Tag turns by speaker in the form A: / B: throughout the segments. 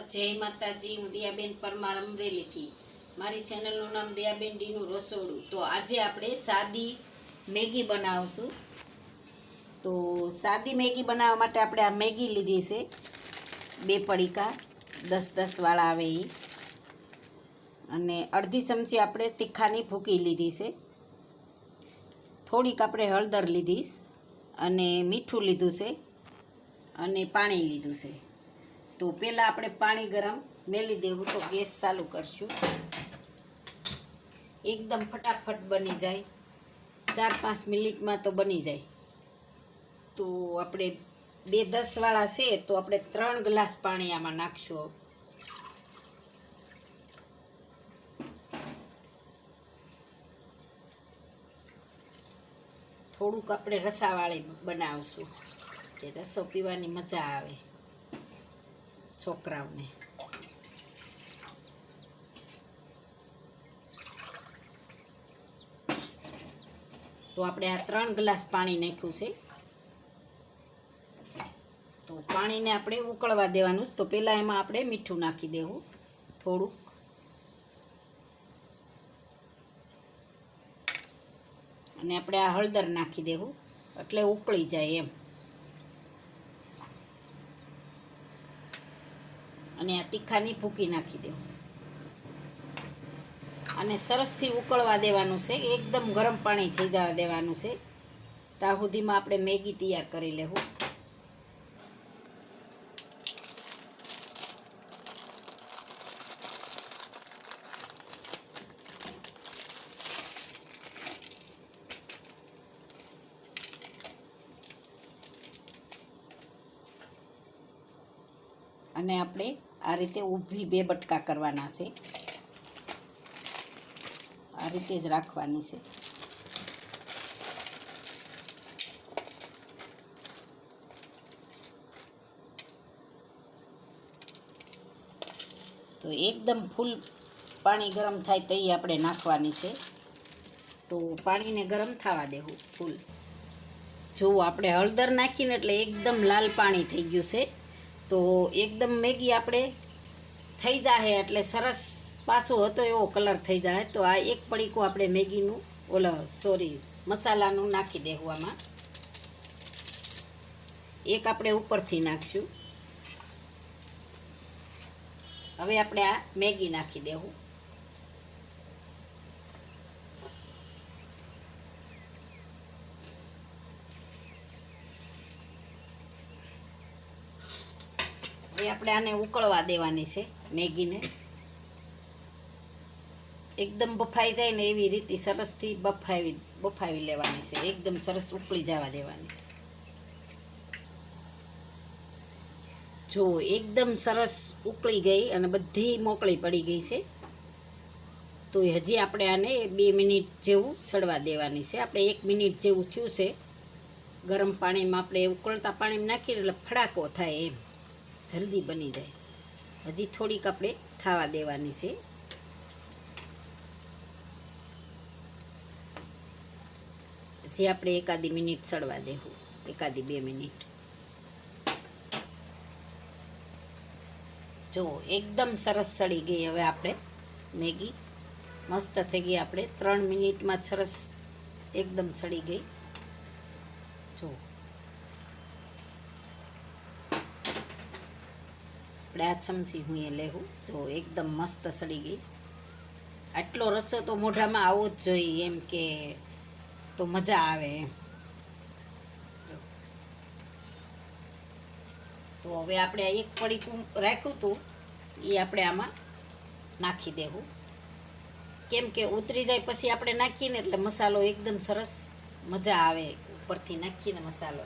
A: જય માતાજી। હું દિયાબેન પરમાર અમરેલીથી। મારી ચેનલનું નામ દિયાબેન ડીનું રસોડું। તો આજે આપણે સાદી મેગી બનાવશું। તો સાદી મેગી બનાવવા માટે આપણે આ મેગી લીધી છે, 2 પડીકા 10-10 વાળા આવે એ, અને અડધી ચમચી આપણે તીખાની ભૂકી લીધી છે, થોડીક આપણે હળદર લીધી અને મીઠું લીધું છે અને પાણી લીધું છે। તો પહેલાં આપણે પાણી ગરમ મેલી દેવું। તો ગેસ ચાલુ કરશું, એકદમ ફટાફટ બની જાય, 4-5 મિનિટમાં તો બની જાય। તો આપણે 2 10 વાળા છે તો આપણે 3 ગ્લાસ પાણી આમાં નાખશું। થોડુંક આપણે રસાવાળી બનાવશું કે રસો પીવાની મજા આવે છોકરાઓને। તો આપણે આ 3 ગ્લાસ પાણી નાખ્યું છે। તો પાણીને આપણે ઉકળવા દેવાનું છે। તો પહેલાં એમાં આપણે મીઠું નાખી દેવું થોડુંક, અને આપણે આ હળદર નાખી દેવું એટલે ઉકળી જાય એમ। અને આ તીખાની ભૂકી નાખી દેવું અને સરસથી ઉકળવા દેવાનું છે, એકદમ ગરમ પાણી થઈ જવા દેવાનું છે। ત્યાં સુધીમાં આપણે મેગી તૈયાર કરી લેવું। અને આપણે આ રીતે ઊભી 2 બટકા કરવાના છે, આ રીતે જ રાખવાની છે। તો એકદમ ફૂલ પાણી ગરમ થાય તો એ આપણે નાખવાની છે। તો પાણીને ગરમ થવા દેવું ફૂલ। જો આપણે હળદર નાખીને એટલે એકદમ લાલ પાણી થઈ ગયું છે। તો એકદમ મેગી આપણે થઈ જાય એટલે સરસ પાછો હતો એવો કલર થઈ જાય। તો આ 1 પડીકું આપણે મેગીનું મસાલાનું નાખી દેવું આમાં, 1 આપણે ઉપરથી નાખશું। હવે આપણે આ મેગી નાખી દેવું। હવે આપણે આને ઉકળવા દેવાની છે મેગીને, એકદમ બફાઈ જાય ને એવી રીતે સરસથી બફાવી લેવાની છે, એકદમ સરસ ઉકળી જવા દેવાની છે। જો એકદમ સરસ ઉકળી ગઈ અને બધી મોકળી પડી ગઈ છે। તો હજી આપણે આને 2 મિનિટ જેવું ચડવા દેવાની છે। આપણે 1 મિનિટ જેવું થયું છે, ગરમ પાણીમાં આપણે ઉકળતા પાણીમાં નાખીને એટલે ફડાકો થાય એમ, જલ્દી બની જાય। હજી થોડીક આપણે થવા દેવાની છે। હજી આપણે 1-2 મિનિટ ચડવા દેવું, 1-2 મિનિટ। જો એકદમ સરસ ચડી ગઈ। હવે આપણે મેગી મસ્ત થઈ ગઈ, આપણે 3 મિનિટમાં સરસ એકદમ ચડી ગઈ। જો આપણે આ ચમચી હું એ લેવું, જો એકદમ મસ્ત ચડી ગઈ। આટલો રસો તો મોઢામાં આવવો જ જોઈએ એમ, કે તો મજા આવે એમ। તો હવે આપણે આ 1 પડીકું રાખ્યું હતું એ આપણે આમાં નાખી દેવું, કેમ કે ઉતરી જાય પછી આપણે નાખીને એટલે મસાલો એકદમ સરસ મજા આવે ઉપરથી નાખીને મસાલો।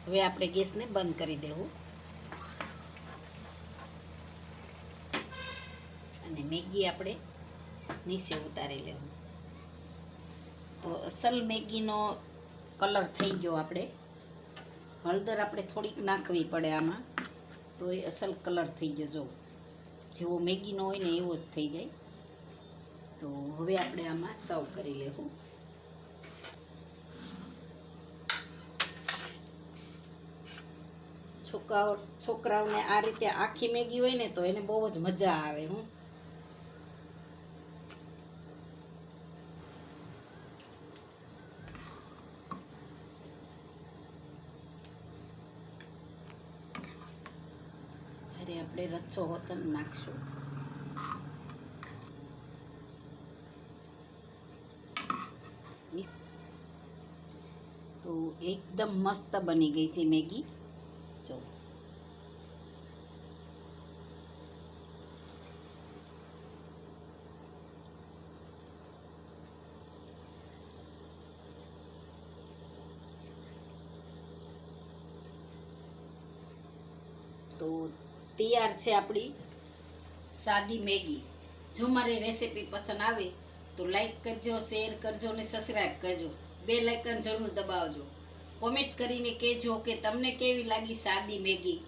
A: હવે આપણે ગેસને બંધ કરી દેવું અને મેગી આપણે નીચે ઉતારી લેવું। તો અસલ મેગીનો કલર થઈ ગયો। આપણે હળદર આપણે થોડીક નાખવી પડે આમાં, તો એ અસલ કલર થઈ ગયો। જો જેવો મેગીનો હોય ને એવો જ થઈ જાય. તો હવે આપણે આમાં સર્વ કરી લેવું. છોકરાઓને આ રીતે આખી મેગી હોય ને તો એને બહુ જ મજા આવે. અરે આપણે રચ્ચો હોતન નાખશું. તો એકદમ મસ્ત બની ગઈ છે મેગી. જો તો તૈયાર છે આપણી સાદી મેગી. જો મારી રેસીપી પસંદ આવે તો લાઈક કરજો, શેર કરજો અને સબસ્ક્રાઈબ કરજો. બેલ આઇકન જરૂર દબાવજો. કોમેન્ટ કરીને કહેજો કે તમને કેવી લાગી સાદી મેગી.